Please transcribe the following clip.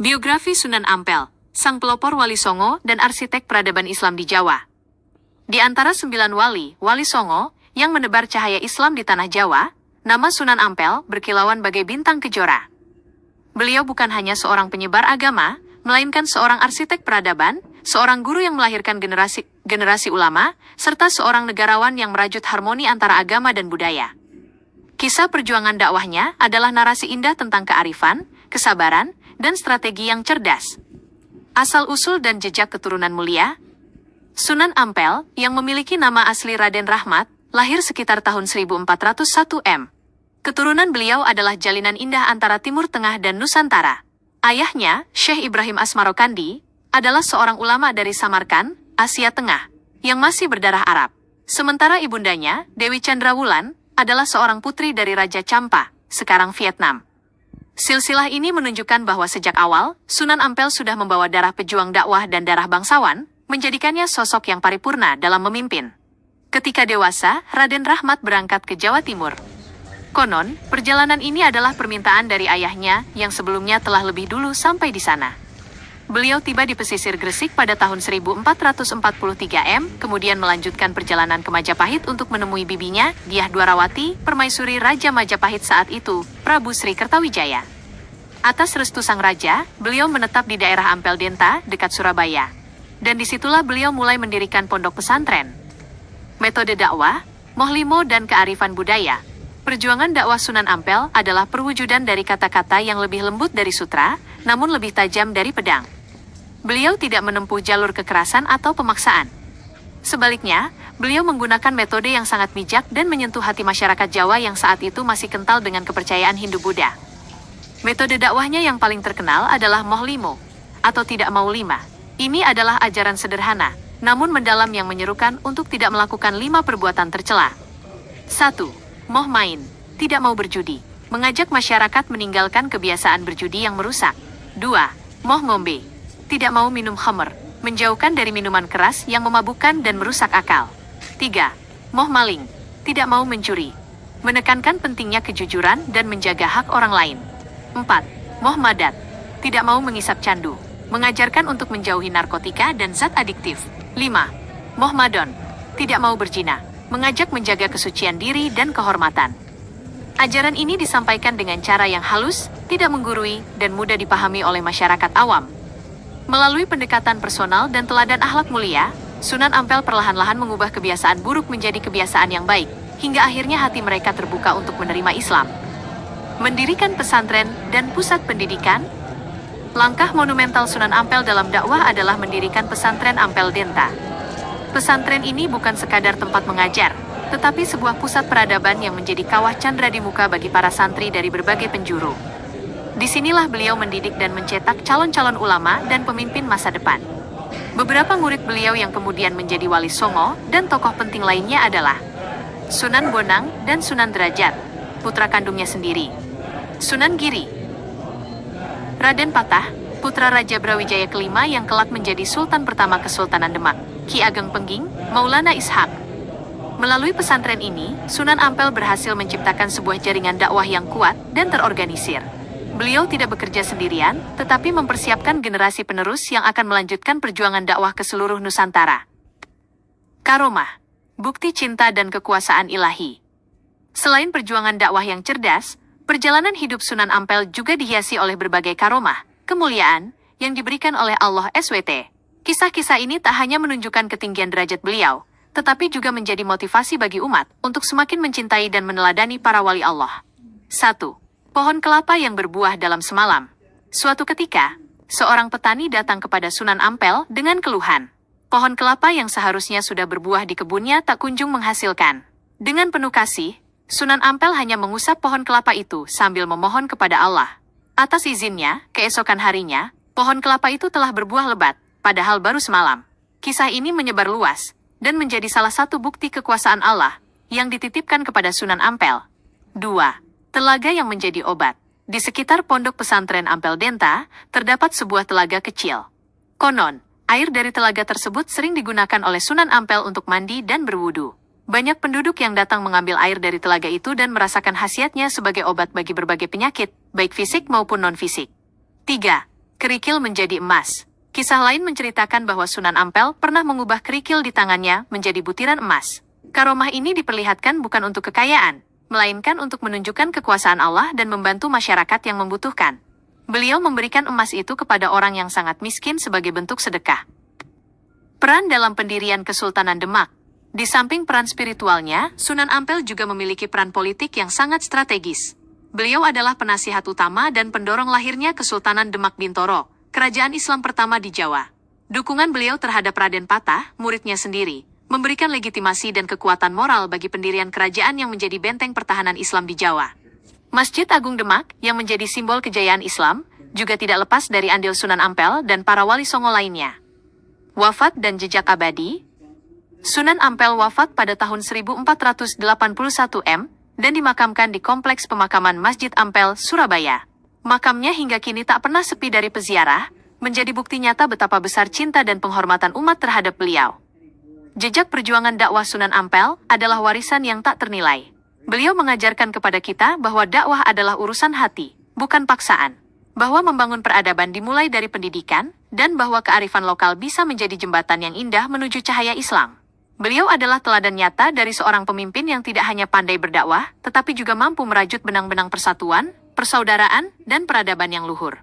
Biografi Sunan Ampel, sang pelopor Wali Songo dan arsitek peradaban Islam di Jawa. Di antara 9 Wali Songo, yang menebar cahaya Islam di tanah Jawa, nama Sunan Ampel berkilauan bagai bintang kejora. Beliau bukan hanya seorang penyebar agama, melainkan seorang arsitek peradaban, seorang guru yang melahirkan generasi ulama, serta seorang negarawan yang merajut harmoni antara agama dan budaya. Kisah perjuangan dakwahnya adalah narasi indah tentang kearifan, kesabaran, dan strategi yang cerdas. Asal-usul dan jejak keturunan mulia. Sunan Ampel, yang memiliki nama asli Raden Rahmat, lahir sekitar tahun 1401 M. Keturunan beliau adalah jalinan indah antara Timur Tengah dan Nusantara. Ayahnya, Syekh Ibrahim Asmarokandi, adalah seorang ulama dari Samarkand, Asia Tengah, yang masih berdarah Arab. Sementara ibundanya, Dewi Chandrawulan, adalah seorang putri dari Raja Champa, sekarang Vietnam. Silsilah ini menunjukkan bahwa sejak awal, Sunan Ampel sudah membawa darah pejuang dakwah dan darah bangsawan, menjadikannya sosok yang paripurna dalam memimpin. Ketika dewasa, Raden Rahmat berangkat ke Jawa Timur. Konon, perjalanan ini adalah permintaan dari ayahnya yang sebelumnya telah lebih dulu sampai di sana. Beliau tiba di pesisir Gresik pada tahun 1443 M, kemudian melanjutkan perjalanan ke Majapahit untuk menemui bibinya, Dyah Dwarawati, permaisuri Raja Majapahit saat itu, Prabu Sri Kertawijaya. Atas restu sang raja, beliau menetap di daerah Ampel Denta, dekat Surabaya. Dan disitulah beliau mulai mendirikan pondok pesantren. Metode dakwah, mohlimo dan kearifan budaya. Perjuangan dakwah Sunan Ampel adalah perwujudan dari kata-kata yang lebih lembut dari sutra, namun lebih tajam dari pedang. Beliau tidak menempuh jalur kekerasan atau pemaksaan. Sebaliknya, beliau menggunakan metode yang sangat bijak dan menyentuh hati masyarakat Jawa yang saat itu masih kental dengan kepercayaan Hindu-Buddha. Metode dakwahnya yang paling terkenal adalah mohlimo, atau tidak mau lima. Ini adalah ajaran sederhana, namun mendalam yang menyerukan untuk tidak melakukan 5 perbuatan tercela. 1. Moh main, tidak mau berjudi, mengajak masyarakat meninggalkan kebiasaan berjudi yang merusak. 2. Moh ngombe, tidak mau minum khamr, menjauhkan dari minuman keras yang memabukkan dan merusak akal. 3. Moh maling, tidak mau mencuri, menekankan pentingnya kejujuran dan menjaga hak orang lain. 4. Moh madat, tidak mau mengisap candu, mengajarkan untuk menjauhi narkotika dan zat adiktif. 5. Moh madon, tidak mau berzina, mengajak menjaga kesucian diri dan kehormatan. Ajaran ini disampaikan dengan cara yang halus, tidak menggurui, dan mudah dipahami oleh masyarakat awam. Melalui pendekatan personal dan teladan akhlak mulia, Sunan Ampel perlahan-lahan mengubah kebiasaan buruk menjadi kebiasaan yang baik, hingga akhirnya hati mereka terbuka untuk menerima Islam. Mendirikan pesantren dan pusat pendidikan. Langkah monumental Sunan Ampel dalam dakwah adalah mendirikan pesantren Ampel Denta. Pesantren ini bukan sekadar tempat mengajar, tetapi sebuah pusat peradaban yang menjadi kawah candra di muka bagi para santri dari berbagai penjuru. Disinilah beliau mendidik dan mencetak calon-calon ulama dan pemimpin masa depan. Beberapa murid beliau yang kemudian menjadi Wali Songo dan tokoh penting lainnya adalah Sunan Bonang dan Sunan Derajat, putra kandungnya sendiri. Sunan Giri, Raden Patah, putra Raja Brawijaya kelima yang kelak menjadi Sultan pertama Kesultanan Demak, Ki Ageng Pengging, Maulana Ishak. Melalui pesantren ini, Sunan Ampel berhasil menciptakan sebuah jaringan dakwah yang kuat dan terorganisir. Beliau tidak bekerja sendirian, tetapi mempersiapkan generasi penerus yang akan melanjutkan perjuangan dakwah ke seluruh Nusantara. Karomah, bukti cinta dan kekuasaan ilahi. Selain perjuangan dakwah yang cerdas, perjalanan hidup Sunan Ampel juga dihiasi oleh berbagai karomah, kemuliaan, yang diberikan oleh Allah SWT. Kisah-kisah ini tak hanya menunjukkan ketinggian derajat beliau, tetapi juga menjadi motivasi bagi umat untuk semakin mencintai dan meneladani para wali Allah. 1. Pohon kelapa yang berbuah dalam semalam. Suatu ketika, seorang petani datang kepada Sunan Ampel dengan keluhan. Pohon kelapa yang seharusnya sudah berbuah di kebunnya tak kunjung menghasilkan. Dengan penuh kasih, Sunan Ampel hanya mengusap pohon kelapa itu sambil memohon kepada Allah. Atas izinnya, keesokan harinya, pohon kelapa itu telah berbuah lebat, padahal baru semalam. Kisah ini menyebar luas, dan menjadi salah satu bukti kekuasaan Allah yang dititipkan kepada Sunan Ampel. 2. Telaga yang menjadi obat. Di sekitar pondok pesantren Ampel Denta, terdapat sebuah telaga kecil. Konon, air dari telaga tersebut sering digunakan oleh Sunan Ampel untuk mandi dan berwudu. Banyak penduduk yang datang mengambil air dari telaga itu dan merasakan khasiatnya sebagai obat bagi berbagai penyakit, baik fisik maupun non-fisik. 3. kerikil menjadi emas. Kisah lain menceritakan bahwa Sunan Ampel pernah mengubah kerikil di tangannya menjadi butiran emas. Karomah ini diperlihatkan bukan untuk kekayaan, melainkan untuk menunjukkan kekuasaan Allah dan membantu masyarakat yang membutuhkan. Beliau memberikan emas itu kepada orang yang sangat miskin sebagai bentuk sedekah. Peran dalam pendirian Kesultanan Demak. Di samping peran spiritualnya, Sunan Ampel juga memiliki peran politik yang sangat strategis. Beliau adalah penasihat utama dan pendorong lahirnya Kesultanan Demak Bintoro, kerajaan Islam pertama di Jawa. Dukungan beliau terhadap Raden Patah, muridnya sendiri, memberikan legitimasi dan kekuatan moral bagi pendirian kerajaan yang menjadi benteng pertahanan Islam di Jawa. Masjid Agung Demak, yang menjadi simbol kejayaan Islam, juga tidak lepas dari andil Sunan Ampel dan para wali songo lainnya. Wafat dan jejak abadi. Sunan Ampel wafat pada tahun 1481 M dan dimakamkan di Kompleks Pemakaman Masjid Ampel, Surabaya. Makamnya hingga kini tak pernah sepi dari peziarah, menjadi bukti nyata betapa besar cinta dan penghormatan umat terhadap beliau. Jejak perjuangan dakwah Sunan Ampel adalah warisan yang tak ternilai. Beliau mengajarkan kepada kita bahwa dakwah adalah urusan hati, bukan paksaan. Bahwa membangun peradaban dimulai dari pendidikan, dan bahwa kearifan lokal bisa menjadi jembatan yang indah menuju cahaya Islam. Beliau adalah teladan nyata dari seorang pemimpin yang tidak hanya pandai berdakwah, tetapi juga mampu merajut benang-benang persatuan, persaudaraan, dan peradaban yang luhur.